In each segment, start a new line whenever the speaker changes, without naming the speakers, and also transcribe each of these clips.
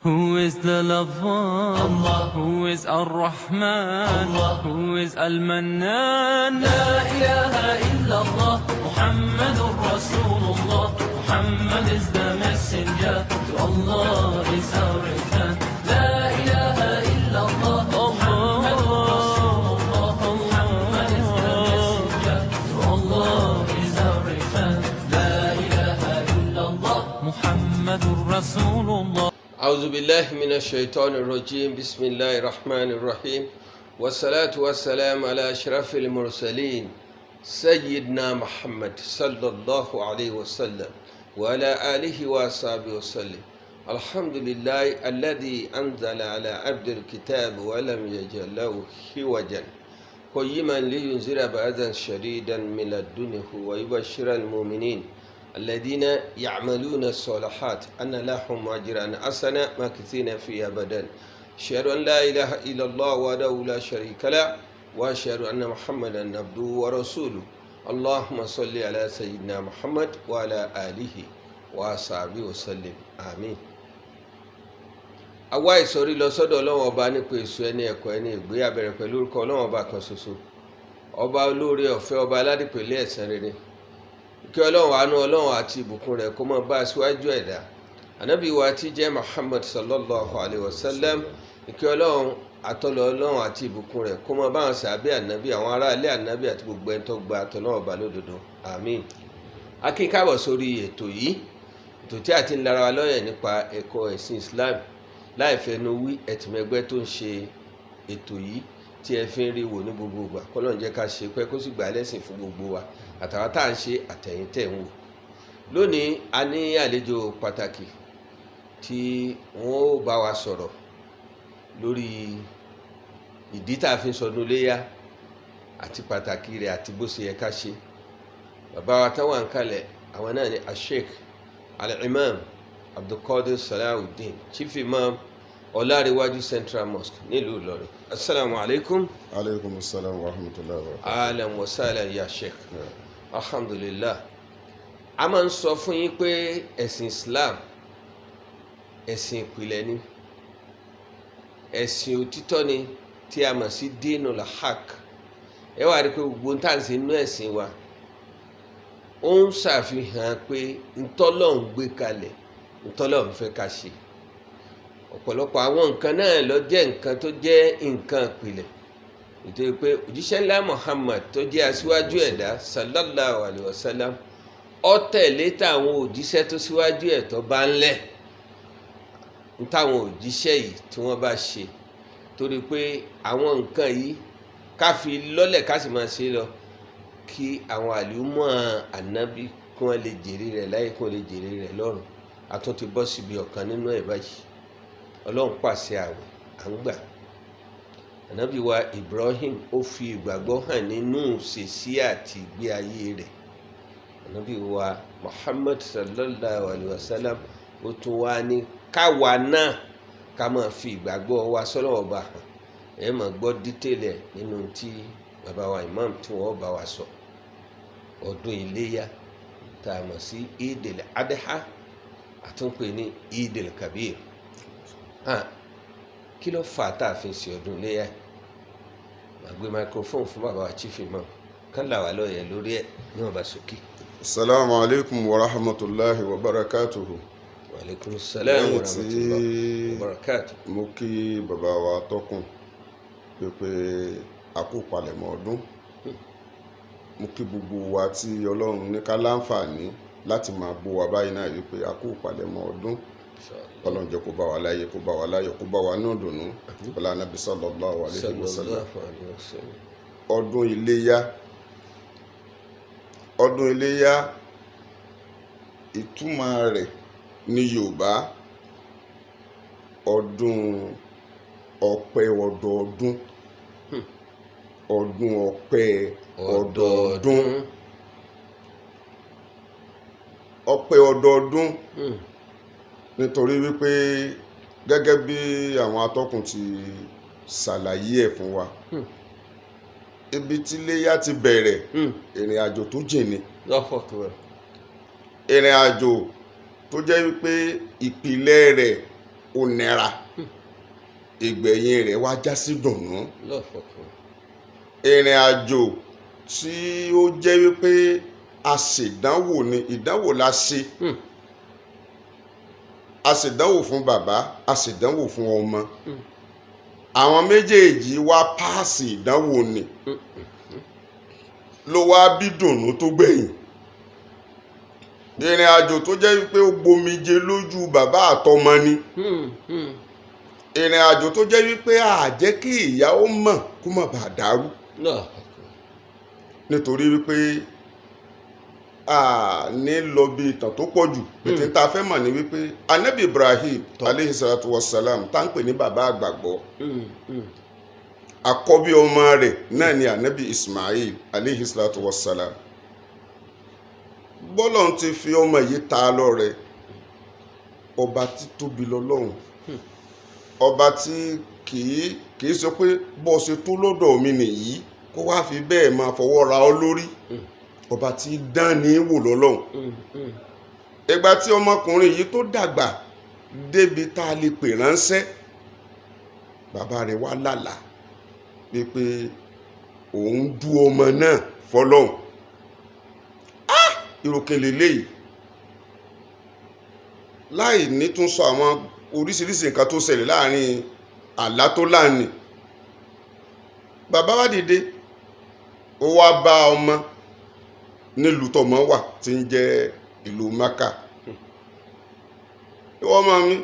Who is the lover?
Allah.
Who is Ar-Rahman?
Allah.
Who is Al-Mannan?
La ilaha illallah, Muhammadur Rasulullah. Muhammad is the messenger, to Allah is our return. La ilaha illallah, Muhammadur Rasulullah. Muhammad is the messenger, to Allah is our return. La ilaha illallah,
Muhammadur Rasulullah.
أعوذ بالله من الشيطان الرجيم بسم الله الرحمن الرحيم والصلاة والسلام على أشرف المرسلين سيدنا محمد صلى الله عليه وسلم وعلى آله وصحبه وسلم الحمد لله الذي أنزل على عبد الكتاب ولم يجعل له عوجا قيما لينذر بأسا شديدا من لدنه ويبشر المؤمنين الذين يعملون الصالحات أن لهم أجرا حسنا ماكثين فيه أبدا أشهد أن لا إله إلا الله وحده لا شريك له وأشهد أن محمدا عبده ورسوله اللهم صل على سيدنا محمد وعلى آله وصحبه وسلم آمين. àwa ìsọ̀rí lọ sọ́dọ̀ Ọlọ́run ọba nípa èso ẹni ẹ̀kọ́ ẹni ìgbé abẹ̀rẹ̀ pẹ̀lú orúkọ Ọlọ́run ọba kan ṣoṣo ọba olóore ọ̀fẹ́ ọba aládìpẹ̀lẹ́ ẹ̀san rere kí Ọlọ́run àánú Ọlọ́run àti ìbùkún rẹ̀ kó máa bá aṣíwájú ẹ̀dá ànábì wa tí jẹ́ Muhammad sallallahu alayhi wa sallam kí Ọlọ́run àtọ́lọ́ Ọlọ́run àti ìbùkún rẹ̀ kó máa bá àwọn sàábẹ́ ànábì àwọn ará ilé ànábì àti gbogbo ẹni tó gba àtọ́lọ́ ọba lódodo àmín. a kí káàbọ̀ sórí ètò yìí ètò tí a ti ń lara wa lọ́yẹ̀ nípa ẹ̀kọ́ ẹ̀sìn Islam láì fẹnu wí ẹ̀tìmẹ̀gbẹ́ tó ń ṣe ètò yìí tí ẹ fi ń rí wò ní gbogbo ìgbà kọ́lọ́n jẹ́ ká ṣe pẹ́ kó sì gbà lẹ́sìn fún gbogbo wa àtàwọn tá à ń ṣe àtẹ̀yìn tẹ̀ ń wò. lónìí a ní àlejò pàtàkì tí wọ́n ó bá wa sọ̀rọ̀ lórí ìdí tá a fi ń sọdún iléyá àti pàtàkì rẹ̀ àti bó ṣe yẹ ká ṣe. bàbá wa táwọn ń kalẹ̀ àwọn náà ni Sheikh Al-Imam Abdulkadir Salahuddin Chief Imam Ọlárẹ̀wájú Central Mosque nílùú Ìlọrin. Assalamu alaikum.
Alaikum assalam wa rahmatullahi wa barakatuh.
Ahlan wa sahlan ya Sheikh. Alhamdulillah. A máa ń sọ fún yín pé ẹ̀sìn Islam ẹ̀sìn ìpìlẹ̀ ni ẹ̀sìn òtítọ́ ni tí a mọ̀ sí dinul haq. ẹ wá rí i pé gbogbo ń tàn sí inú ẹ̀sìn wa ó ń ṣàfihàn pé ntọ́lọ́hun gbé kalẹ̀ ntọ́lọ́hun fẹ́ ká ṣe. ọ̀pọ̀lọpọ̀ àwọn nǹkan náà ló jẹ́ nǹkan tó jẹ́ nǹkan ìpìlẹ̀ nítorí pé òjíṣẹ́ ńlá Muhammad tó jẹ́ aṣíwájú ẹ̀dá sallallahu alayhi wa sallam ó tẹ̀lé táwọn òjíṣẹ́ tó síwájú ẹ̀ tó bá ń lẹ̀ ń táwọn òjíṣẹ́ yìí tí wọ́n bá ṣe torí pé àwọn nǹkan yìí ká fi lọ́lẹ̀ ká sì máa ṣe lọ kí àwọn àlùmọ́ ànábì kí wọ́n lè jèrè rẹ̀ láyé kí wọ́n lè jèrè rẹ̀ lọ́run a tún ti bọ́ síbi ọ̀kan nínú ẹ̀ báyìí. Ọlọ́run pàṣẹ àwẹ̀ à ń gbà ànábì wa Ibrahim ó fi ìgbàgbọ́ hàn nínú ìṣesí àti ìgbé ayé rẹ̀ ànábì wa Muhammad sallallahu alayhi wa sallam ó tún wá ní káwa náà ká máa fi ìgbàgbọ́ wa sọ́lọ́ ọba hàn ẹ máa gbọ́ dítẹ́lẹ̀ nínú tí bàbá wa imam tí wọ́n bá wa sọ ọdún iléyá tá a mọ̀ sí Eid al-Adha àtúnpè ní Eid al-Kabir. Kí ló fà á tá a fi ń ṣe ọdún iléyá? màá gbé microphone fún bàbá wa Chief Imam kán là wá lóye lórí ẹ̀ ní ọba sókè.
Assalamu alaikum wa rahmatullahi wa barakatuhu.
Wa alaikum salam wa rahmatullahi wa barakatuhu.
mo kí bàbá wa tọkùn pé a kú palẹ̀mọ́ ọdún. mo kí gbogbo wa tí Ọlọ́run ní ká láǹfààní láti máa gbọ́ wa báyìí náà wípé a kú palẹ̀mọ́ ọdún. Ọlọ́run jẹ́ kó bá wa láyé kó bá wa láyọ̀ kó bá wa ní ìdùnnú ọlá Ànábì sallallahu alaihi wasallam. ọdún iléyá ìtumọ̀ rẹ̀ ní Yorùbá ọdún ọpẹ́ ọdọọdún ọdún ọpẹ́ ọdọọdún ọpẹ́ ọdọọdún nítorí wípé gẹ́gẹ́ bí àwọn atọ́kùn ti ṣàlàyé ẹ̀ fún wa ibi tí iléyá ti bẹ̀rẹ̀ ìrìn àjò tó jìn ni ìrìn àjò tó jẹ́ wípé ìpìlẹ̀ rẹ̀ ó nira ìgbẹ̀yìn rẹ̀ wá já sí dùnnú. ìrìn àjò tí ó jẹ́ wípé a ṣèdánwò ni ìdánwò la ṣe a ṣèdánwò fún bàbá a ṣèdánwò fún ọmọ àwọn méjèèjì wá páàsì ìdánwò ni ló wá bí dùnnú tó gbẹ̀yìn. ìrìn àjò tó jẹ́ wípé ó gbomijé lójú bàbá àtọmọ ni ìrìn àjò tó jẹ́ wípé a jẹ́ kí ìyá ó mọ̀ kó má bàa dàrú nítorí wípé a ní lọ bí ìtàn tó pọ̀ jù pété tá a fẹ́ mọ̀ ní wípé anabi Ibrahim aleyhi salatu wa salam tá ń pè ní bàbá àgbàgbọ́ àkọ́bí ọmọ rẹ̀ náà ni anabi Ismail aleyhi salatu wa salam bọ́lọ́n ti fi ọmọ yìí ta lọ́rẹ ọba tí tóbi lọ́lọ́run ọba tí kìí sọ pé bọ́ ṣe tó lọ́dọ̀ mi nìyí kó wá fi bẹ́ẹ̀ máa fọwọ́ ra ọ lórí ọba tí dán ní wò lọ́lọ́run ìgbà tí ọmọkùnrin yìí tó dàgbà débi tá a lè pè ránṣẹ́ bàbá rẹ̀ wá lálàá pé òun dú ọmọ náà fọlọ́run ìròkèlè léyìí láì ní tún sọ àwọn oríṣiríṣi nǹkan tó ṣẹlẹ̀ láàrin àlá tó láàánì bàbá wa dìde ó wá bá ọmọ nílùú tọmọ wà tí ń jẹ́ ìlú Maka ìwọ ọmọ mi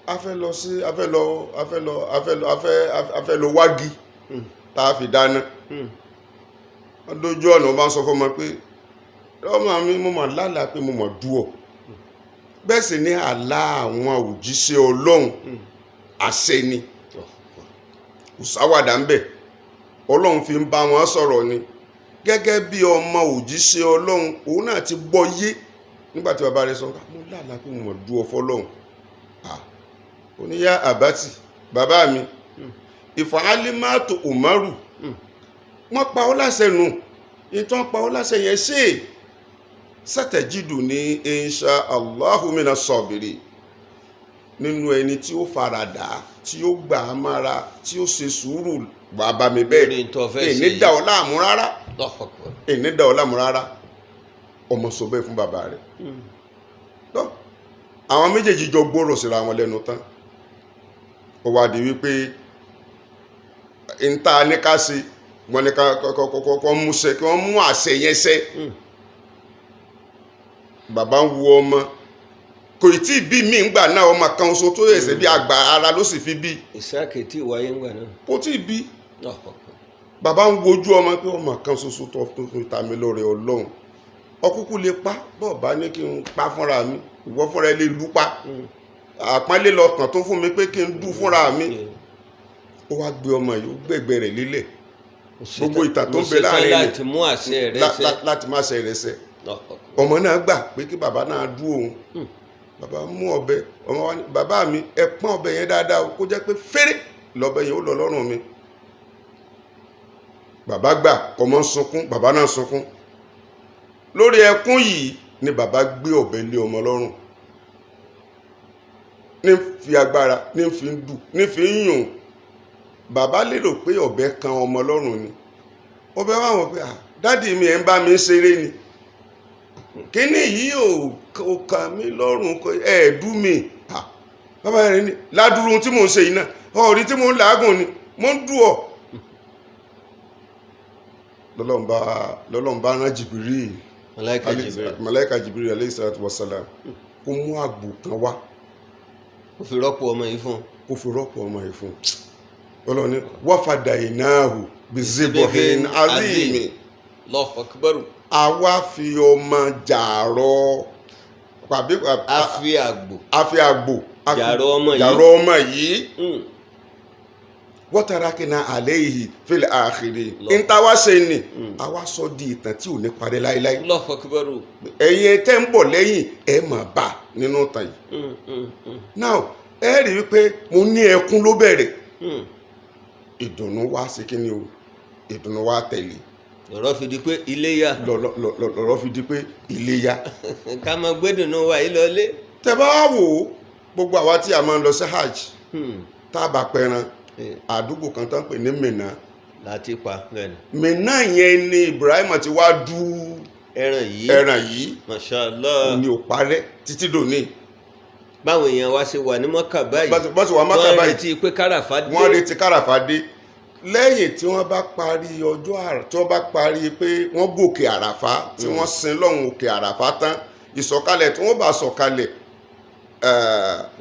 a fẹ́ lọ wági tá a fi dáná wọ́n dójú ọ̀nà ó bá ń sọ fọmọ pé ọmọ mi mo mọ̀ lálàá pé mo mọ̀ dú ọ bẹ́ẹ̀ sì ní àlá àwọn òjíṣẹ́ Ọlọ́run àṣẹ ni kò sáwàdà ń bẹ̀ Ọlọ́run fi ń bá wọn sọ̀rọ̀ ni gẹ́gẹ́ bí ọmọ òjíṣẹ́ Ọlọ́run òun náà ti gbọ́ yé nígbà tí bàbá rẹ̀ sọ mo lálàá pé mo mọ̀ dú ọ fọlọ́run oníyá àbátì bàbá mi ìfàálímàtò Umaru wọ́n pa ọ́ láṣẹ nù ìtàn pa ọ́ láṣẹ yẹn ṣe sátẹ̀jìdù ní insha Allahu mina sọ̀bìrì nínú ẹni tí ó faradà tí ó gbà á mára tí ó ṣe sùúrù bàbá mi bẹ́ẹ̀ èní dà ọ́ láàmú rárá èní dà ọ́ láàmú rárá ọmọ sọ bẹ́ẹ̀ fún bàbá rẹ̀ àwọn méjèèjì jọ gbọ́rọ̀ síra wọn lẹ́nu tán ó wá di wípé n ta ní ká ṣe wọ́n ní kọ́ múṣẹ́ kí wọ́n mú àṣẹ yẹn ṣẹ bàbá ń wo ọmọ kò tí ì bí mi ń gbà náà ọmọ kan oṣù tó yẹsẹ̀ bí àgbà ara ló sì fi bí
ìsáàkì tí ìwáyé ń gbà náà
kò tí ì bí bàbá ń wojú ọmọ pé ọmọ kan ṣoṣo tó ta mi lóore Ọlọ́run ọkùnkùn lè pa bọ́ọ̀ bá ní kí n pa fúnra mi ìwọ fúnra ẹ lè lù pa àpọ́nlé lọ́kàn tó fún mi pé kí n dú fúnra mi ó wá gbé ọmọ yìí ó gbẹ̀gbẹ̀ rẹ̀ lélẹ̀ gbogbo ìtàn tó ń bẹ láàrin
láti mú àṣẹ rẹ̀ ṣẹ
láti má ṣe rẹ̀ ṣẹ ọmọ náà gbà pé kí bàbá náà dú òun bàbá mú ọ̀bẹ ọmọ wa ní bàbá mi ẹ pọ́n ọ̀bẹ yẹn dáadáa kó jẹ́ pé fẹ́rẹ́ lọ́bẹ yẹn ó lọ lọ́rùn mi bàbá gbà ọmọ ń sunkún bàbá náà sunkún lórí ẹkún yìí ni bàbá gbé ọ̀bẹ lé ọmọ lọ́rùn ní fi agbára ní fi ń dù ní fi ń yùn bàbá lérò pé ọ̀bẹ kan ọmọ lọ́rùn ni ọ̀bẹ wà wọ́n pé dádì mi ẹ̀ ń bá mi ṣeré ni kíní yìí ò kàn mí lọ́rùn ẹ̀ẹ́dú mi bàbá rẹ̀ ní ládùúrú tí mò ń ṣe yìí náà ọ̀rí tí mò ń làágùn ni mò ń dù ọ́ lọ́lọ́run bá rán Jìbìrì màláíkà Jìbìrì alayhi salatu wassalam kó mú àgbò kan wá
kó fi rọ́pò ọmọ yìí fún
ọlọ́ni wafada inahu bizibohin azimi
Allahu akbar
àwa fi ọmọ jàrọ àfi àgbò jàrọ ọmọ yìí wọ́tarakina alayhi fil akhiri ìntàwá ṣe ni àwa sọ di ìtàn tí ò ní parí láíláí
Allahu akbar
ẹ̀yin tẹ́ ń bọ̀ lẹ́yìn ẹ máa bá nínú ìtàn yìí now ẹ rí wípé mo ní ẹkún ló bẹ̀rẹ̀ ìdùnnú wá sí kí ni o ìdùnnú wá tẹ̀lé
lọ́rọ̀ fi di pé iléyá
lọ́rọ̀ fi di pé iléyá
ká máa gbẹ́dùnú wa yìí lọlé
tẹ́ bá wò ó gbogbo àwa tí a máa ń lọ sí hajj
Hmm.
tá a bá pẹran
Eh,
àdúgbò kan tó ń pè ní Mínà.
láti pa bẹ́ẹ̀ni
Mínà yẹn ni Ibrahim ti wá du
ẹran yìí
ẹran yìí
mashallah
ni ò parẹ́ títí dòní.
báwọn èèyàn wa ṣe wà ní Mọ́kà báyìí
bá ti wà Mákà
wọ́n
báyìí
retí pé káràfà dé
wọ́n retí káràfà dé lẹ́yìn tí wọ́n bá parí ọjọ́ àrà tí wọ́n bá parí pé wọ́n gòkè àràfá tí wọ́n sin lọ́hùn òkè àràfá tán ìsọ̀kalẹ̀ tí wọ́n bá sọ̀kalẹ̀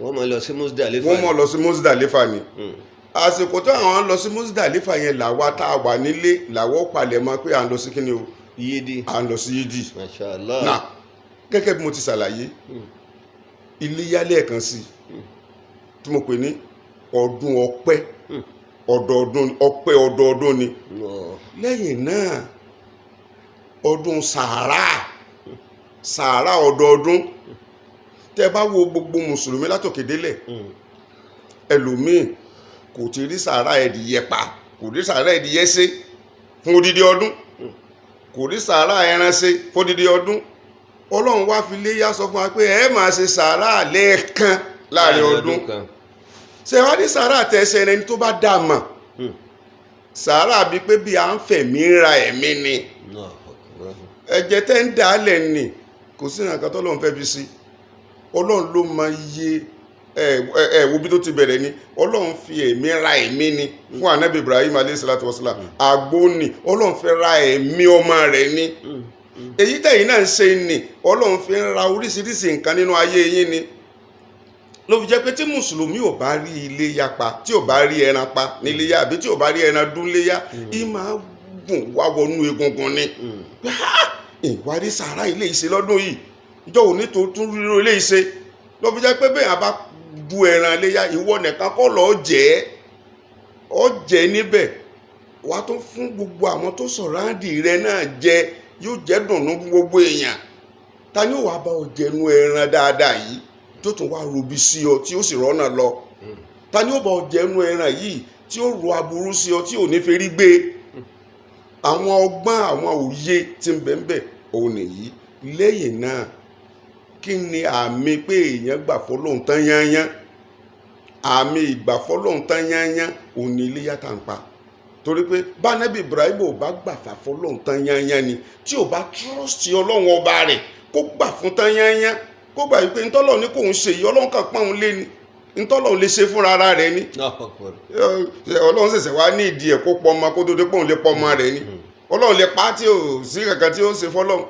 wọ́n mọ̀ lọ sí Muzdalifa
wọ́n mọ̀ lọ sí Muzdalifa ni
Hmm.
àsìkò tó àwọn lọ sí Muzdalifa yẹn làwa tá a wà nílé làwọ́ palẹ̀ mọ́ pé à ń lọ sí kíni o
yídi
à ń lọ sí yídì
mashallah
náà gẹ́gẹ́ bí mo ti ṣàlàyé iléyá lẹ́ẹ̀kan sí tí mo pè ní ọdún ọpẹ́ ọdọọdún ọpẹ́ ọdọọdún ni
No.
lẹ́yìn náà ọdún sàárà ọdọọdún tẹ́ bá wo gbogbo mùsùlùmí látòkè délẹ̀ ẹlòmíì kò ti rí sàárà ẹ̀dìyẹ pa kò rí sàárà ẹ̀dìyẹ ṣe fún odidi ọdún kò rí sàárà ẹran ṣe fún odidi ọdún ọlọ́run wá fi léyà sọ fún wa pé ẹ máa ṣe sàárà lẹ́ẹ̀kan láàrin ọdún
kan
ṣe wá ní sàárà tẹ̀sẹ̀ ẹni tó bá dà mọ̀ sàárà bíi pé bí à ń fẹ̀mí ra ẹ̀mí ni
No.
ẹ̀jẹ̀ tẹ́ ń dà á lẹ̀ nì kò sí nǹkan tó lọ́n fẹ́ fi sí ọlọ́run ló mọ iye wo bí tó ti bẹ̀rẹ̀ ni ọlọ́run fi ẹ̀mí ra ẹ̀mí ni fún anabi Ibrahim alayhi salatu wasalam àgbo ni ọlọ́run fẹ́ ra ẹ̀mí ọmọ rẹ̀ ni èyí tẹ̀yìn náà ń ṣe ni ọlọ́run fi ń ra oríṣiríṣi nǹkan nínú ayé yín ni ló fi jẹ́ pé tí mùsùlùmí ò bá rí iléyá pa tí ò bá rí ẹran pa níléyá àbí tí ò bá rí ẹran dún léyá ì máa gùn wá wọnú egungun ni ìwárí sàárà ilé ìṣe lọ́dún yìí ìjọ òní tó tún ríro ilé ìṣe ló fi jẹ́ pé bẹ́ẹ̀ a bá du ẹran léyá ìwọ nìkan kọ́ lọ́ọ́ jẹ́ níbẹ̀ wà á tún fún gbogbo àwọn tó sọ̀ráǹdì rẹ náà jẹ yóò jẹ́ dùnnú fún gbogbo èèyàn ta ni ó wàá bá ọ jẹnu ẹran dáadáa yìí tó tún wá robi sí ọ tí ó sì rọ́nà lọ ta ni ó bá ọ jẹnu ẹran yìí tí ó ro aburú sí ọ tí ò ní ferí gbé àwọn ọgbọ́n àwọn òye tí ń bẹ́ẹ̀ òun nìyí lẹ́yìn náà kí ni àmì pé èèyàn gbà fọlọ́hun tán yányán àmì ìgbà fọlọ́hun tán yányán òun ni iléyá tá ń pa torí pé bánẹ́bí Ibrahim ò bá gbà fà fọlọ́hun tán yányán ni tí ò bá trọ́ọ̀sì ọlọ́run ọba rẹ̀ kó gbà fún tán yányán kó gbà wípé ntọ́lọ́run ní kò ń ṣe yìí ọlọ́run kan pọ́n òun lé ni ntọ́lọ́run lè ṣe fúnra ara rẹ̀ ni ọlọ́run ṣẹ̀ṣẹ̀ wá ní ìdí ẹ̀ kó pọ́ ọmọ kó tó dé pọ́n lè pọ́ ọmọ rẹ̀ ni ọlọ́run lè pa á tí ò sí kankan tí ó ṣe fọlọ́run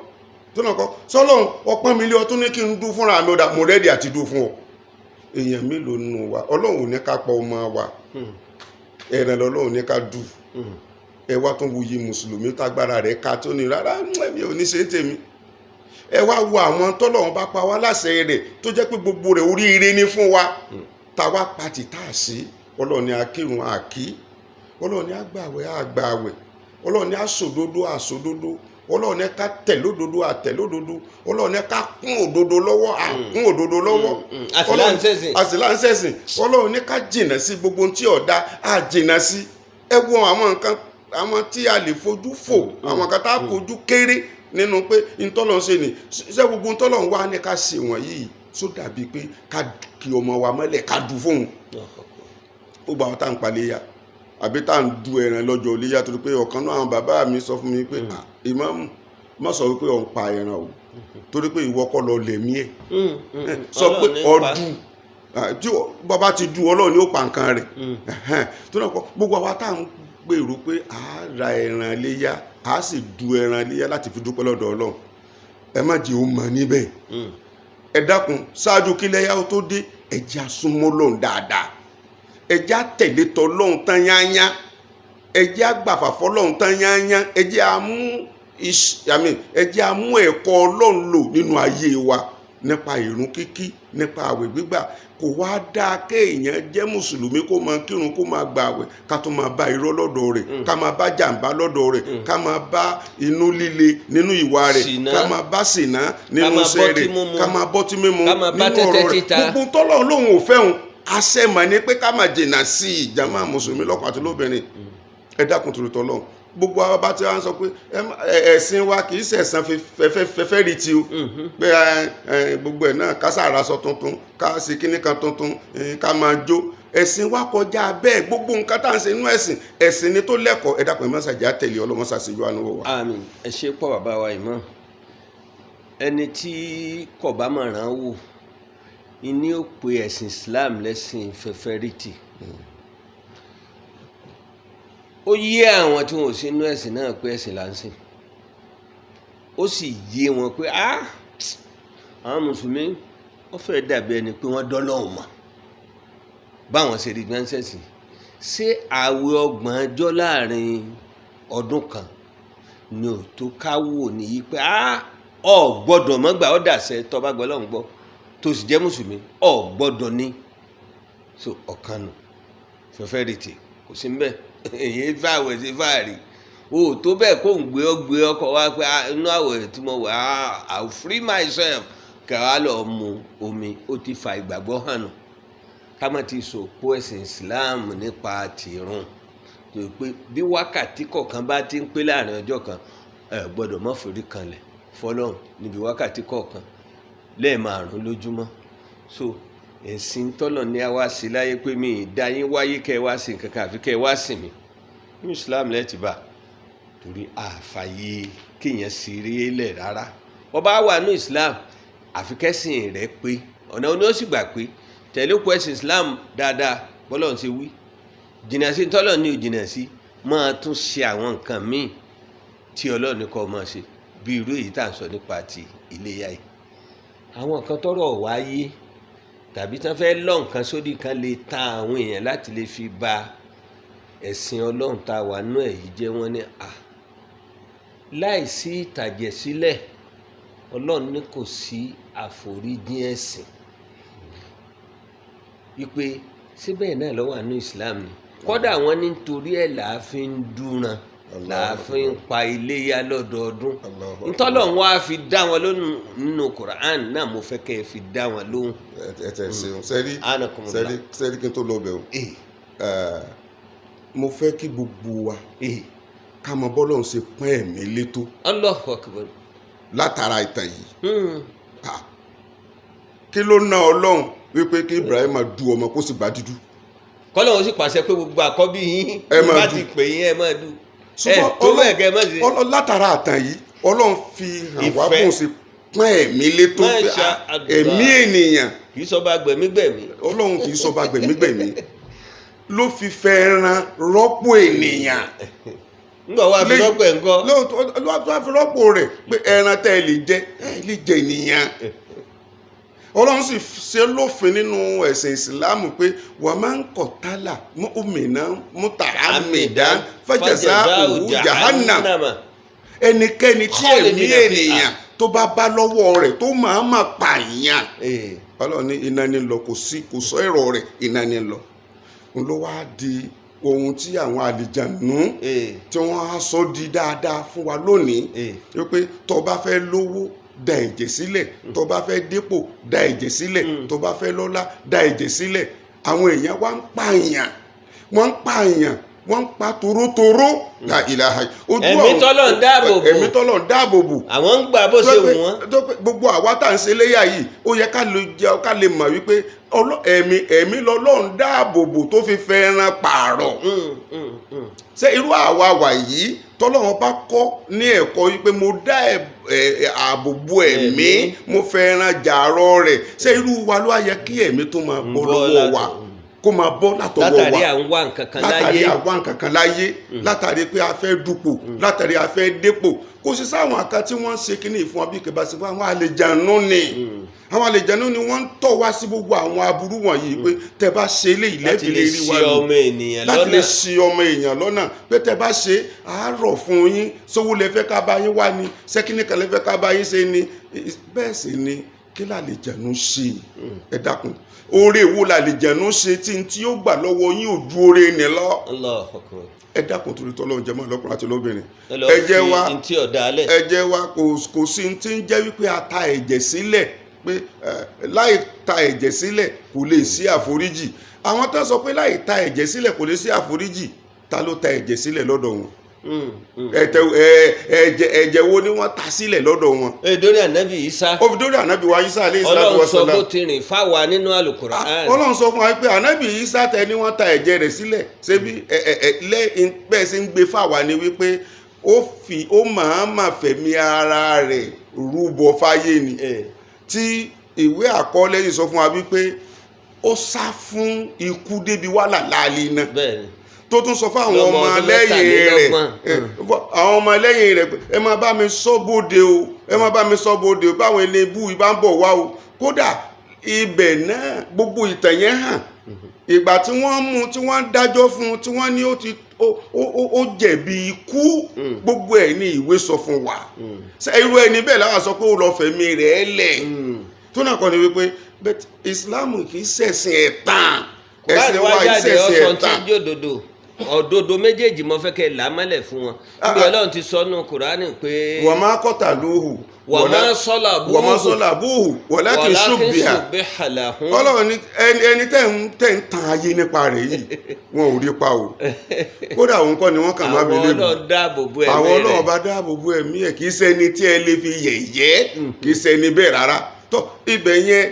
tó náà kọ́ sọlọ́run ọpọ́n mi lé ọ tó ní kí n dún fúnra mi mo rẹ́dí àti dún fún ọ èèyàn mélòó nù wa ọlọ́run ò ní ká pa ọmọ wa ẹ̀rẹ̀ lọ́lọ́run ní ká dù ẹ wá tó wuyi mùsùlùmí tágbára rẹ̀ ká tó ní rárá mi ò ní ṣe ń tèmi ẹ wá wo àwọn tọ́lọ́run bá pa wá láṣẹ rẹ̀ tó jẹ́ pé gbogbo rẹ̀ oríire ní fún wa táwa pati tá a sí ọlọ́run ní akírun àkí ọlọ́run ní agbàwẹ̀ àgbàwẹ̀ ọlọ́run ní àsòdodo àsòdodo ọlọ́run ní ká tẹ̀lódodo àtẹ̀lódodo ọlọ́run ní ká kún òdodo lọ́wọ́ àkún òdodo lọ́wọ́ àsìláńsẹ̀sìn ọlọ́run ní ká jìnà sí gbogbo tí ọ̀dá á jìnà sí ẹ wo àwọn nǹkan àwọn tí a lè fojú fò àwọn kan tá a fojú kéré nínú pé ntọ́lọ́run ṣe ni ṣé gbogbo ntọ́lọ́run wá ní ká ṣe wọ̀nyí só dàbí pé ká kí ọmọ wa mọ́lẹ̀ ká dù fóun gbogbo àwọn tá à ń paléyà àbí tá à ń du ẹran lọ́jọ́ iléyá torí pé ọ̀kan náà àwọn bàbá mi sọ fún mi pé ìmáàmù má sọ wípé ọ̀ ń pa ẹran o torí pé ìwọ kọ́ lọ lẹ̀mí ẹ̀ sọ pé ọdún tí bàbá ti du ọlọ́run ni ó pa nǹkan rẹ̀ tó náà kọ́ gbogbo àwa tá à ń gbèrò pé à á ra ẹran iléyá à á sì du ẹran iléyá láti fi dúpẹ́ lọ́dọ̀ ọlọ́run ẹ má jẹ́ ó mọ̀ níbẹ̀ ẹ dákun ṣáájú kí iléyá ó tó dé ẹ jẹ́ àsúnmọ́ lọ́run dáadáa ẹ jẹ́ àtẹ̀lé tọ́lọ́run tán yányá ẹ jẹ́ àgbàfà fọ́lọ́run tán yányá ẹ jẹ́ àmú ẹ̀kọ́ ọlọ́run lò nínú ayé wa nípa ìrun kíkí nípa àwẹ̀ gbígbà kò wá dáa kéèyàn jẹ́ mùsùlùmí kó máa kírun kó máa gba àwẹ̀ ká tó máa bá irọ́ lọ́dọ̀ rẹ̀ ká máa bá jàǹbá lọ́dọ̀ rẹ̀ ká máa bá inú líle nínú ìwà rẹ̀ ká máa bá sìnà nínú iṣẹ́ rẹ̀ ká máa bọ́tí mímu nínú ọ̀rọ̀ rẹ̀ gbogbo tọ́lọ́run lòun ò fẹ́hùn àṣẹmọ̀ ni pé ká máa jìnnà sí ìjàmá mùsùlùmí lọ́kùnrin àti lóbìnrin ẹ dákun torí tọ́lọ́run gbogbo àwọn bá ti wá ń sọ pé ẹ̀sìn wa kì í ṣẹ̀sán fẹ́fẹ́ rí ti o pé gbogbo ẹ̀ náà ká sàrasọ tuntun ká ṣe kíní kan tuntun ká máa jó ẹ̀sìn wa kọjá bẹ́ẹ̀ gbogbo nǹkan tá à ń ṣe inú ẹ̀sìn ni tó lẹ́kọ̀ọ́ ẹ dákun mọ́sàájì àtẹ̀lé ọlọ́mọsàṣẹ́jú àánú wa.
àmín. ẹ ṣe pọ̀ bàbá wa ìmọ̀ ẹni tí kò bá mọ̀ràn wò ní ó pe ẹ̀sìn Islam lẹ́sìn fẹ́fẹ́rìtì ó yé àwọn tí wọn ò sí inú ẹ̀sìn náà pé ẹ̀sìn là ń sìn ó sì yé wọn pé àwọn mùsùlùmí wọ́n fẹ́ dàbí ẹni pé wọ́n dọ́lọ́hùn mọ̀ báwọn ṣe rí gbẹ́nsẹ̀sì ṣé àwẹ̀ 30 ọjọ́ láàrin ọdún kan ni ò tó káwò nìyí pé ọ gbọ́dọ̀ mọ́ gbà ọ́ dàṣẹ tó bá gbọ́ lọ́hùn gbọ́ tó sì jẹ́ mùsùlùmí ọ gbọ́dọ̀ ní so ọ̀kan nù fẹ́fẹ́rìtì kò sí mbẹ́ èyí fàwẹ̀ sí fàárì o tó bẹ́ẹ̀ kó ń gbé ọkọ̀ wá pé inú àwẹ̀ tí mo wà I'll free myself kẹwàá lọ mu omi ó ti fa ìgbàgbọ́ hàn nù ká má ti sòpó ẹ̀sìn Islam nípa tìrun tó pé bí wákàtí kọ̀ọ̀kan bá ti ń pé láàrin ọjọ́ kan ẹ gbọ́dọ̀ má forí kanlẹ̀ fọlọ́run níbi wákàtí kọ̀ọ̀kan lẹ́ẹ̀márùn lójúmọ́ so ẹ̀sìn tọ́lọ̀ ní a wá sí láyé pé mi ìdá yín wáyé kẹ́ ẹ wá sí nǹkan kan àfi kẹ́ ẹ wá sí mi ní Islam lẹ́ẹ̀tì bá torí àfààyè kéèyàn sì rí lẹ̀ rárá wọ́n bá wà ní Islam àfi kẹ́sìn rẹ̀ pé ọ̀nà oní ó sì gbà pé tẹ̀lé òkú ẹ̀sìn Islam dáadáa bọ́lọ̀ ń ṣe wí jìnnà sí tọ́lọ̀ ní òjìnnà sí máa tún ṣe àwọn nǹkan míì tí Ọlọ́run ní kó máa ṣe bí irú èyí tá à ń sọ nípa ti iléyá yìí àwọn nǹkan tọ́rọ̀ wáyé tàbí tí wọ́n fẹ́ lọ́ nǹkan sódì kan lè ta àwọn èèyàn láti lè fi ba ẹ̀sìn Ọlọ́run tá a wà nú ẹ̀ yìí jẹ́ wọ́n ní láì sí ìtàjẹ̀sílẹ̀ Ọlọ́run ní kò sí àforíjì ẹ̀sìn wípé síbẹ̀ náà ló wà ní Islam ni kódà wọ́n ní nítorí ẹ̀ làá fi ń dúran làá fi ń pa iléyá lọ́dọọdún ntọ́lọ̀ wọn á fi dá wọn lóhùn nínú Quran náà mo fẹ́ kẹ́ ẹ fi dá wọn lóhùn.
ẹ tẹ ṣeun sẹ́rí kí n tó lọ bẹ̀ o mo fẹ́ kí gbogbo wa ká mọ bọ́lọ́run ṣe pọ́n ẹ̀mí létó.
Allahu Akbar.
látara ìtàn yìí kí ló ná Ọlọ́run wípé kí Ibrahim du ọmọ kó sì gbà dúdú.
kọ́lọ́run sì pàṣẹ pé gbogbo àkọ́bí yín bá ti pè yín ẹ máa dù. tó bẹ́ẹ̀ kẹ́ ẹ má ṣe.
látara àtàn yìí Ọlọ́run fi hàn wá bóun ṣe pọ́n ẹ̀mí létó ẹ̀mí ènìyàn.
kì í sọba gbẹ̀mígbẹ̀mí.
Ọlọ́run kì í sọba gbẹ̀mígbẹ̀mí ló fi fẹ́ràn rọ́pò ènìyàn.
ńgbà wá fi rọ́pò ẹ̀ ńkọ́.
lóòótọ́ wá fi rọ́pò rẹ̀ pé ẹran tẹ́ ẹ lè jẹ ènìyàn. Ọlọ́run sì ṣe lófin nínú ẹ̀sìn ìsìláàmù pé wà máa ń kọ̀tálà mu'minan muta'ammidan fajaza'uhu jahannam. ẹnikẹ́ni tí ẹ̀mí ènìyàn tó bá lọ́wọ́ rẹ̀ tó máa ma pààyàn Ọlọ́run ní iná ní lọ kò sọ èrò rẹ̀ iná ní lọ. n ló wá di ohun tí àwọn àlìjànú tí wọ́n á sọ di dáadáa fún wa lónìí wípé tó bá fẹ́ lówó da ẹ̀jẹ̀ sílẹ̀ tó bá fẹ́ dépò da ẹ̀jẹ̀ sílẹ̀ tó bá fẹ́ lọ́lá da ẹ̀jẹ̀ sílẹ̀ àwọn èèyàn wá ń pààyàn wọ́n ń pa torótoró la ilaha
ẹ̀mí tọ́lọ̀ ń
dáàbò bò
àwọn ń gbà bó ṣe wù wọ́n.
gbogbo àwa tá à ń ṣe léyà yìí ó yẹ ká lè mọ̀ wípé ẹ̀mí lọ́lọ́run dáàbò bò tó fi fẹ́ràn pààrọ̀. ṣé irú àwa wà yìí tọ́lọ́run bá kọ́ ní ẹ̀kọ́ wípé mo dá ààbò bo ẹ̀mí mo fẹ́ràn jàrọ̀ rẹ̀ ṣé irú wa ló yẹ kí ẹ̀mí tó máa bọ́ lọ́wọ́ wa kó máa bọ́ látọwọ́ wa
látàrí àwọn nǹkan kan láyé
látàrí pé a fẹ́ dupò látàrí a fẹ́ dépò kò sí sáwọn àká tí wọ́n ń ṣe kíní ìfún ọbí kẹba sí fún àwọn àlejànú ni àwọn àlejànú ni wọ́n ń tọ̀ wá sí gbogbo àwọn aburú wọ̀nyí pé tẹ bá ṣe ilé ìlẹ́fìlẹ́ rí wa láti lè ṣì ọmọ èèyàn lọ́nà pé tẹ bá ṣe àárọ̀ fún yín sówó lẹ fẹ́ ká bá yín wá ni sẹ́kíníkà lẹ fẹ́ ká bá yín ṣe ni bẹ́ẹ̀ sì ni kí làlejànú ṣe ẹ dákun oore wo làlejànú ṣe tí ó gbà lọ́wọ́ yín ò ju oore ni lọ. ẹ dákun torí tọ́lọ́run jẹ́ mọ́ lọ́kùnrin àti lóbìnrin ẹ̀jẹ̀ wa kò sí tí ń jẹ́ wípé a ta ẹ̀jẹ̀ sílẹ̀ pé láì ta ẹ̀jẹ̀ sílẹ̀ kò lè sí àforíjì àwọn tó sọ pé láì ta ẹ̀jẹ̀ sílẹ̀ kò lè sí àforíjì ta ló ta ẹ̀jẹ̀ sílẹ̀ lọ́dọ̀ wọn ẹ̀jẹ̀ wo ni wọ́n ta sílẹ̀ lọ́dọ̀ wọn.
èdórí ànábì Ìsá
ó fi dórí ànábì wa Ìsá alayhi salatu
Ọlọ́run
wa
sọ
salam.
bó ti rìn fáwa nínú Al-Qur'an.
Ọlọ́run sọ fún wa pé ànábì Ìsá tẹ ni wọ́n ta ẹ̀jẹ̀ rẹ̀ sílẹ̀ ṣebí bẹ́ẹ̀ ṣe ń gbé fáwa ni wípé ó máa fẹ̀mí ara rẹ̀ rúbọ fáyé ni tí ìwé àkọọ́lẹ̀ yìí sọ fún wa wípé ó sá fún ikú débi wàhálà láàlì náà tó tún sọ fún àwọn ọmọ lẹ́yìn rẹ̀ àwọn ọmọ lẹ́yìn rẹ̀ ẹ máa bá mi sọ bóde o ẹ máa bá mi sọ bóde o báwọn ilé ibú ibà ń bọ̀ wá o kódà ibẹ̀ náà gbogbo ìtàn yẹn hàn ìgbà tí wọ́n mú tí wọ́n dájọ́ fún tí wọ́n ní ó jẹ̀bi ikú gbogbo ẹ̀ ní ìwé sọ fún wa irú ẹni bẹ́ẹ̀ láwọn sọ pé ó lọ fẹ̀mí rẹ̀ lẹ̀ tó náà kọ́ ni wípé Islam kì í ṣẹ̀sìn ẹ̀tàn ẹ̀sìn wa kì í ṣẹ̀sìn ẹ̀tàn
òdodo méjèèjì mo fẹ́ kẹ́ là á mọ́lẹ̀ fún wọn níbi Ọlọ́run ti sọ nù Kùránì pé
wà má qataluhu
wà má salabuhu
walakin shubbiha Ọlọ́run ní ẹni tẹ́ ń tan ayé nípa rẹ̀ yìí wọn ò rí pa o kódà òun kọ́ ni wọ́n kàn má mi lébu àwọn Ọlọ́run bá dáàbò bo ẹ̀mí ẹ̀ kì í ṣẹni tí ẹ lè fi yẹ̀yẹ́ kì í ṣẹni bẹ́ẹ̀ rárá tó ibẹ̀ yẹn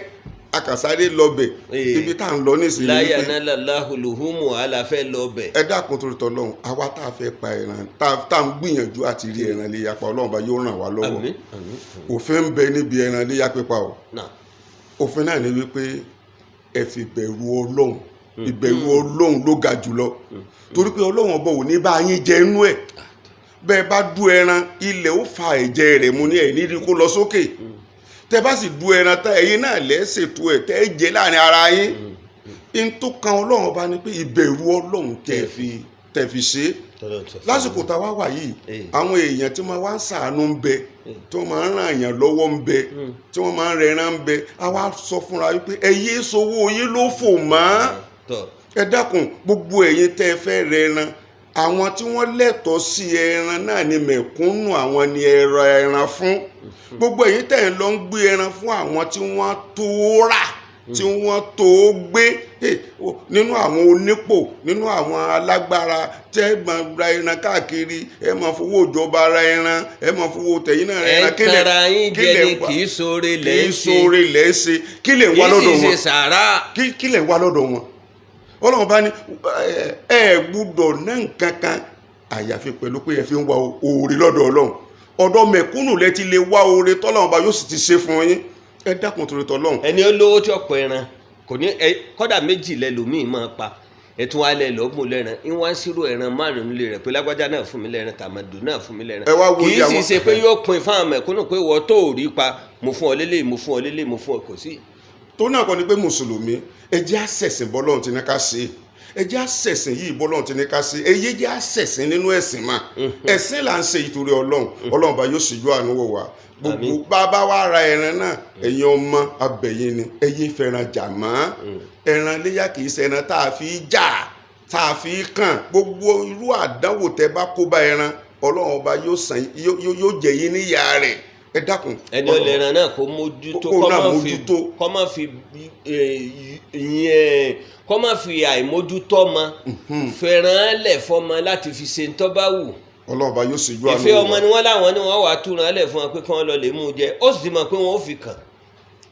akàsáré lọbẹ̀ ibi tá à ń lọ nísìnyí
láyà náà làláhù lùhùmù àlàfẹ́ lọbẹ̀.
ẹ dákun torí tọlọ́run àwa tá a fẹ́ pa ẹran tá à ń gbìyànjú àti rí ẹran léyà pa Ọlọ́run bá yóò ràn wá lọ́wọ́ òfin ń bẹ níbi ẹran léyà pípa o òfin náà ni wípé ẹ fi bẹ̀rù Ọlọ́run ìbẹ̀rù Ọlọ́run ló ga jùlọ torí pé Ọlọ́run ọbọ̀ ò ní bá yín jẹ inú ẹ̀ bẹ́ẹ̀ bá dú ẹran ilẹ̀ ó fa ẹ̀jẹ̀ rẹ̀ mu ní ẹ̀ nídìí kó lọ sókè tẹ bá sì du ẹran tá ẹ̀yin náà lẹ ṣètò ẹ tẹ jẹ láàrin ara yín n tó kan Ọlọ́run bá ní pé ìbẹ̀rù Ọlọ́run tẹ fi ṣe lásìkò tá a wá wà yìí àwọn èèyàn tí wọ́n wá ń ṣàánú ń bẹ tí wọ́n máa ń ràn yàn lọ́wọ́ ń bẹ tí wọ́n máa ń rẹran ń bẹ a wá sọ fúnra wípé ẹ yé sowó yín ló fò mọ́ ẹ dákun gbogbo ẹ̀yin tẹ́ fẹ́ rẹran àwọn tí wọ́n lẹ́tọ̀ọ́ sí ẹran náà ni mẹ̀kúnnù àwọn ni ẹran fún gbogbo èyí tẹ̀ ń lọ ń gbé ẹran fún àwọn tí wọ́n tó rà tí wọ́n tó gbé nínú àwọn onípò nínú àwọn alágbára tẹ́ ẹ máa ra ẹran káàkiri ẹ máa fowó ìjọba ra ẹran ẹ máa fowó tẹ̀yìn náà ra ẹran
kì í sóore
lẹ́ẹ̀ṣe kí lè wá lọ́dọ̀ wọn kí lè wá lọ́dọ̀ wọn Ọlọ́run bá ní ẹ gbúdọ̀ náà nǹkankan àyàfi pẹ̀lú pé ẹ fi ń wá oore lọ́dọ̀ Ọlọ́run ọ̀dọ̀ mẹ̀kúnnù lẹ ti lè wá oore tọ́lọ́run bá yóò sì ti ṣe fún yín ẹ dákun torí tọ́lọ́run.
ẹni olówó tí ọ̀pọ̀ ẹran kò ní kọ́dà méjì lẹ́lòmíì máa pa ẹ̀tún alẹ́ lọ́gbọ̀n lẹ́ran ìwọ̀n ṣírò ẹran márùn-ún lè rẹ̀ pé lágbájá náà fún mi lẹ́ran tàmàdù náà fún mi lẹ́ran kì í sì ṣe pé yóò pin fáwọn mẹ̀kúnnù pé wọ́n tó rí pa mo fún ọ lélẹ̀ mo fún ọ lélẹ̀ mo fún ọ kò sí.
tó náà kọ́ ni pé mùsùlùmí ẹ jẹ́ àṣẹ̀sìn bọ́lọ́run ti ní ká ṣe ẹ jẹ́ àṣẹ̀sìn yìí bọ́lọ́run ti ní ká ṣe ẹ yé jẹ́ àṣẹ̀sìn nínú ẹ̀sìn mà ẹ̀sìn là ń ṣe ìtorí Ọlọ́run bá yóò ṣíjú àánú wò wá gbogbo bàbá wa ra ẹran náà ẹ̀yin ọmọ abẹ̀yìn ni ẹ yé fẹ́ràn jà mọ́ ẹran léyà kì í ṣe ẹran tá a fi jà tá a fi kàn gbogbo irú àdánwò tẹ bá kó bá ẹran Ọlọ́run ọba yóò jẹ yín níyà rẹ̀ ẹ dákun.
ẹni ọlẹ́ran náà kó mójútó kó má fi kọ́ máa fi àìmójútó ọmọ fẹ́ràn lẹ̀ fọmọ láti fi ṣe ntọ́ bá wù.
Ọlọ́run bá yóò ṣèjú àánú.
ìfẹ́ ọmọ ni wọ́n láwọn ni wọ́n wà á túran lẹ̀ fún wọn pé kí wọ́n lọ lè mú un jẹ ó sì ti mọ̀ pé wọ́n ó fi kàn.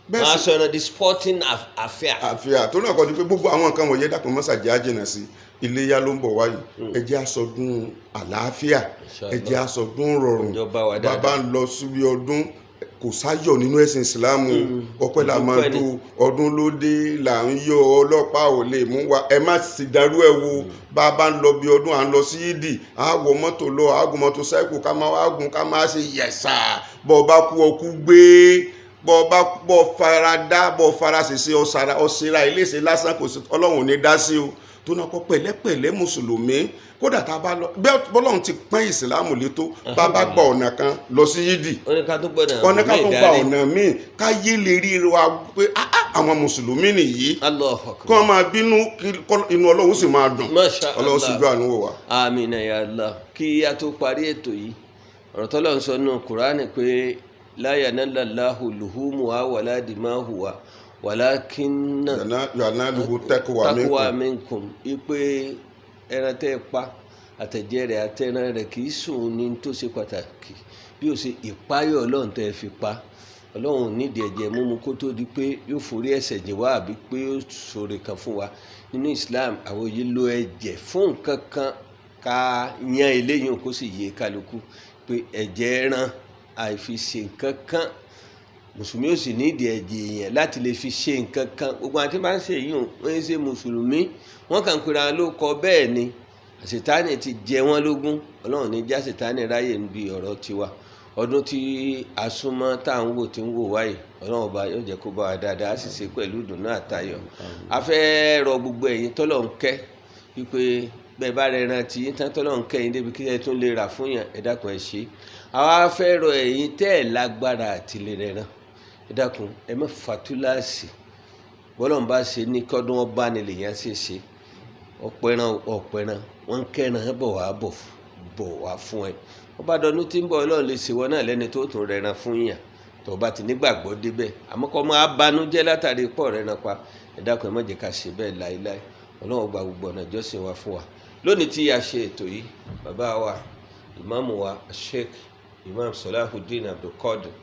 máa sọ ọ̀nà the sporting affair.
àfíà tó náà kọ́ ni pé gbogbo àwọn nǹkan wọ̀nyẹn dákun mọ́sàjì á jìnà sí iléyá ló ń bọ̀ wáyé ẹ jẹ́ aṣọdún àlàáfíà ẹ jẹ́ aṣọdún rọrùn bàbá ń lọ síbi ọdún kò sáyọ̀ nínú ẹ̀sìn ìsìlámù ọpẹ́ la máa do ọdún lóde là ń yọ ọlọ́pàá ò lè mú wa ẹ má sì darú ẹ wo bá a bá ń lọ bí ọdún à ń lọ sí yídì á wọ mọ́tò lọ á gùn mọ́tò sáìkù ká máa wá gùn ká máa ṣe yẹ̀sà bọ́ ọ bá kú ọkú gbé bọ́ fara dá bọ́ fara ṣèṣe ọ̀sẹ̀ra iléeṣẹ́ lásán kò sí Ọlọ́run ò ní dá sí o tó náà kọ́ pẹ̀lẹ́pẹ̀lẹ́ mùsùlùmí kódà tá a bá lọ bẹ́ẹ̀ bọ́lọ́run ti pọ́n ìsìlámù létó bá a bá gba ọ̀nà kan lọ sí yídì
ọ̀nà tó
gba ọ̀nà míì ká yé lè rí wa pé àwọn mùsùlùmí nìyí kí wọ́n máa bínú inú Ọlọ́run sì máa dùn Ọlọ́run sì gbọ́ àánú wò wá.
àmín ya Allah kí a tó parí ètò yìí ọ̀rọ̀ tọ́lọ́run sọ nínú Kùránì pé la yanallahu luhumuha wala dimahuha walakinna
yanaluhu taqwa minkum
ipe ẹran tẹ́ pa àtẹ̀jẹ́ rẹ̀ àtẹran rẹ̀ kì í sùn ní tó ṣe pàtàkì bí ó ṣe ìpáyọ̀ ọlọ́run tẹ́ fi pa ọlọ́run nídìí ẹ̀jẹ̀ mímu kó tó di pé yóò forí ẹ̀ṣẹ̀ jìn wá àbí pé yóò ṣoore kan fún wa nínú Islam àwọn yìí lo ẹ̀jẹ̀ fún nǹkan kan ká yan eléyìí kó sì yé kálukú pé ẹ̀jẹ̀ ẹran àìfi ṣe nǹkan kan mùsùlùmí ò sì nídìí ẹ̀jẹ̀ èèyàn láti lè fi ṣe nǹkan kan gbogbo àti bá ń ṣe yìí wọ́n ń ṣe mùsùlùmí wọ́n kàn pera ló kọ bẹ́ẹ̀ ni àṣetánì ti jẹ wọ́n lógún ọlọ́run ní já àṣetánì ráyè ń bi ọ̀rọ̀ tiwa ọdún tí asúnmọ́ tá à ń wò tí ń wò wáyé ọlọ́run ọba yóò jẹ́ kó bá wa dáadáa á sì ṣe pẹ̀lú ìdùnnú àtayọ̀ a fẹ́ rọ gbogbo ẹ̀yin tọ́lọ̀ ń kẹ́ wípé bẹ́ẹ̀ bá rẹ ran tí tán tọ́lọ̀ ń kẹ́ yín débi kí ẹ tún lè rà fún yàn ẹ dákun ẹ ṣe àwa fẹ́ rọ ẹ̀yin tẹ́ ẹ̀ lágbára àti lè rẹ ran ẹ dákun ẹ má fatúláàsì bọ́lọ̀ ń bá ṣe ní kọ́dún ọba ni lèèyàn ṣe ọ̀pẹ̀ràn wọ́n ń kẹ́ran bọ̀ wá fún ẹ wọ́n bá dọdún tí ń bọ̀ ọlọ́run lè ṣèwọ́ náà lẹ́ni tó tún rẹran fún yàn tó bá ti nígbàgbọ́ débẹ̀ àmọ́ kọ́ máa banújẹ́ látàrí pọ̀ rẹran pa ẹ dákun ẹ má jẹ́ ká ṣe bẹ́ẹ̀ láéláé ọlọ́run gba gbogbo ọ̀nà ìjọsìn wa fún wa lónìí tí a ṣe ètò yìí bàbá wa ìmáàmù wa Sheikh Imam Salahuddin Abdulkadir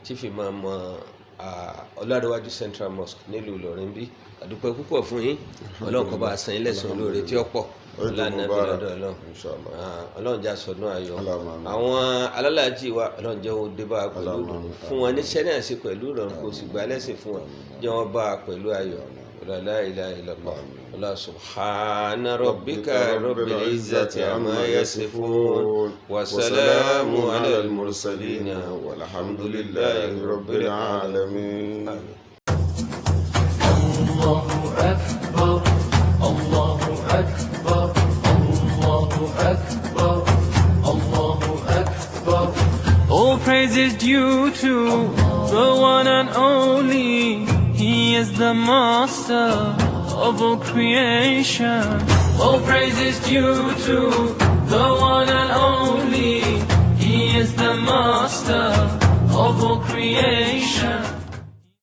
chief imam Ọlárẹ̀wájú Central Mosque nílùú Ìlọrin bí àdúpẹ́ púpọ̀ fún yín ọlọ́run kó bá a san yín lẹ́san olóore tí ó pọ̀ ọlọ́run jẹ́ àsọdún ayọ̀ àwọn alálàájì wa ọlọ́run jẹ́ wọn dé bá a pẹ̀lú ìrọ̀rùn fún wọn níṣẹ́ náà ṣe pẹ̀lú ìrọ̀rùn kò sì gbà lẹ́sìn fún wọn jẹ́ wọn bá a pẹ̀lú ayọ̀ la ilaha illallah wala subhana rabbika rabbil izzati amma yasifun wa salamun ala al mursalin walhamdulillahi rabbil alamin.
Allahu akbar, Allahu akbar, Allahu akbar, Allahu akbar.
All praise is due to the one and only. He is the master of all creation.
All praise is due to the one and only. He is the master of all creation.